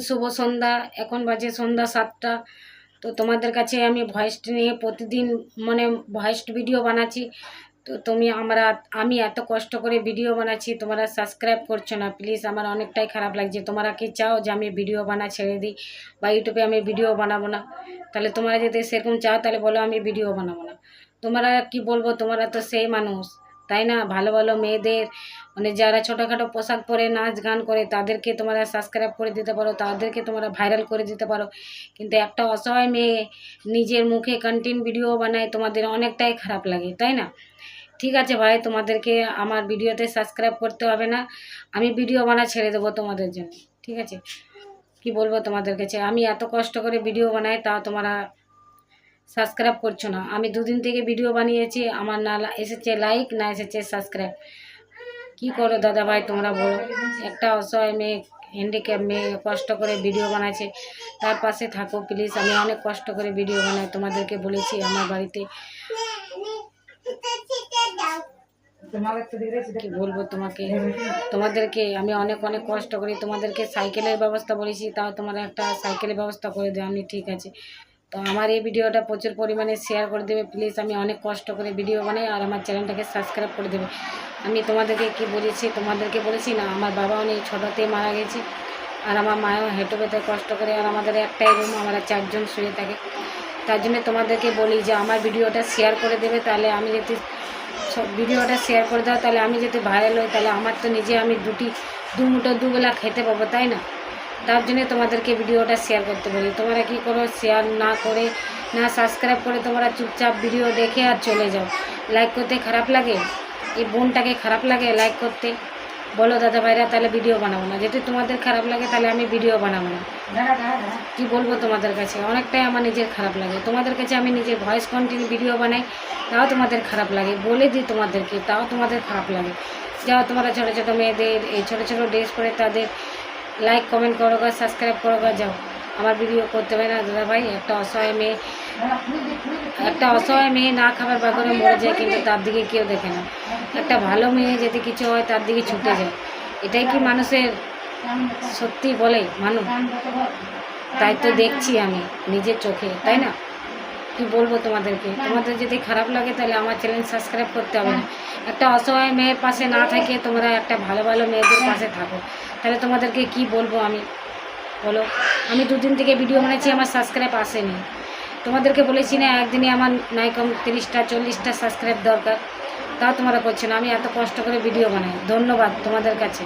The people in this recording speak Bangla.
শুভ সন্ধ্যা। এখন বাজে সন্ধ্যা 7টা। তো তোমাদের কাছে আমি ভয়েস নিয়ে প্রতিদিন মানে ভয়েস ভিডিও বানাচ্ছি। তো আমি এত কষ্ট করে ভিডিও বানাচ্ছি, তোমরা সাবস্ক্রাইব করছো না। প্লিজ, আমার অনেকটাই খারাপ লাগছে। তোমরা কি চাও যে আমি ভিডিও ছেড়ে দিই বা ইউটিউবে আমি ভিডিও বানাবো না? তাহলে তোমরা যদি সেরকম চাও তাহলে বলো আমি ভিডিও বানাবো না। তোমরা কি বলবো, তোমরা তো সেই মানুষ, তাই না? ভালো ভালো মেয়েদের মানে যারা ছোটোখাটো পোশাক পরে নাচ গান করে তাদেরকে তোমরা সাবস্ক্রাইব করে দিতে পারো, তাদেরকে তোমরা ভাইরাল করে দিতে পারো। কিন্তু একটা অসহায় মেয়ে নিজের মুখে কন্টেন্ট ভিডিও বানায়, তোমাদের অনেকটাই খারাপ লাগে, তাই না? ঠিক আছে ভাই, তোমাদেরকে আমার ভিডিওতে সাবস্ক্রাইব করতে হবে না। আমি ভিডিও ছেড়ে দেবো তোমাদের জন্য, ঠিক আছে? কি বলবো তোমাদের কাছে, আমি এত কষ্ট করে ভিডিও বানাই তাও তোমরা সাবস্ক্রাইব করছো না। আমি দুদিন থেকে ভিডিও বানিয়েছি, আমার না এসেছে লাইক, না এসেছে সাবস্ক্রাইব। কি করো দাদা ভাই, তোমরা বলো। একটা অসহায় মেয়ে, হ্যান্ডিক্যাপ মেয়ে কষ্ট করে ভিডিও বানাচ্ছে, তার পাশে থাকো প্লিজ। আমি অনেক কষ্ট করে ভিডিও বানাই, তোমাদেরকে বলেছি আমার বাড়িতে। কি বলবো তোমাদেরকে আমি অনেক অনেক কষ্ট করি। তোমাদেরকে সাইকেলের ব্যবস্থা বলেছি, তাও তোমরা একটা সাইকেলের ব্যবস্থা করে দেওয়া আমি, ঠিক আছে? তো আমার এই ভিডিওটা প্রচুর পরিমাণে শেয়ার করে দেবে প্লিজ। আমি অনেক কষ্ট করে ভিডিও বানাই, আর আমার চ্যানেলটাকে সাবস্ক্রাইব করে দেবে। আমি তোমাদেরকে কি বলেছি, তোমাদেরকে বলেছি না আমার বাবা অনেক ছোটোতেই মারা গেছে, আর আমার মাও হেঁটে পেতে কষ্ট করে, আর আমাদের একটাই রুম, আমরা 4 জন শুয়ে থাকে। তার জন্য তোমাদেরকে বলি যে আমার ভিডিওটা শেয়ার করে দেবে, তাহলে আমি যদি ভিডিওটা শেয়ার করে দাও তাহলে আমি যদি ভাইরাল হই তাহলে আমার তো নিজে আমি দু মুঠো দুবেলা খেতে পাবো, তাই না? তার জন্য তোমাদেরকে ভিডিওটা শেয়ার করতে বলি। তোমরা কি করো, শেয়ার না করে না সাবস্ক্রাইব করে তোমরা চুপচাপ ভিডিও দেখে আর চলে যাও। লাইক করতে খারাপ লাগে? এই বোনটাকে খারাপ লাগে লাইক করতে? বলো দাদা ভাইরা, তাহলে ভিডিও বানাবো না। যদি তোমাদের খারাপ লাগে তাহলে আমি ভিডিও বানাবো না। কি বলবো তোমাদের কাছে, অনেকটাই আমার নিজের খারাপ লাগে। তোমাদের কাছে আমি নিজের ভয়েস কন্টেন্ট ভিডিও বানাই, তাও তোমাদের খারাপ লাগে। বলে দিই তোমাদেরকে, তাও তোমাদের খারাপ লাগে। যাও তোমরা ছোটো ছোটো মেয়েদের এই ছোটো ছোটো ড্রেস পরে তাদের লাইক কমেন্ট করো গা, সাবস্ক্রাইব করো গা, যাও। আমার ভিডিও করতে পারে না দাদা ভাই। একটা অসহায় মেয়ে না খাবার বাগরে মরে যায়, কিন্তু তার দিকে কেউ দেখে না। একটা ভালো মেয়ে যদি কিছু হয় তার দিকে ছুটে যায়। এটাই কি মানুষের সত্যি বলে মানুষ? তাই তো দেখছি আমি নিজের চোখে, তাই না? কি বলবো তোমাদেরকে, তোমাদের যদি খারাপ লাগে তাহলে আমার চ্যানেল সাবস্ক্রাইব করতে হবে না। একটা অসহায় মেয়ের পাশে না থাকে তোমরা একটা ভালো ভালো মেয়েদের পাশে থাকো, তাহলে তোমাদেরকে কি বলবো আমি, বলো? আমি দুদিন থেকে ভিডিও বানাচ্ছি, আমার সাবস্ক্রাইব আসেনি। তোমাদেরকে বলেছি না একদিনে আমার নাই কম 30টা 40টা সাবস্ক্রাইব দরকার, তাও তোমরা করছো না। আমি এত কষ্ট করে ভিডিও বানাই। ধন্যবাদ তোমাদের কাছে।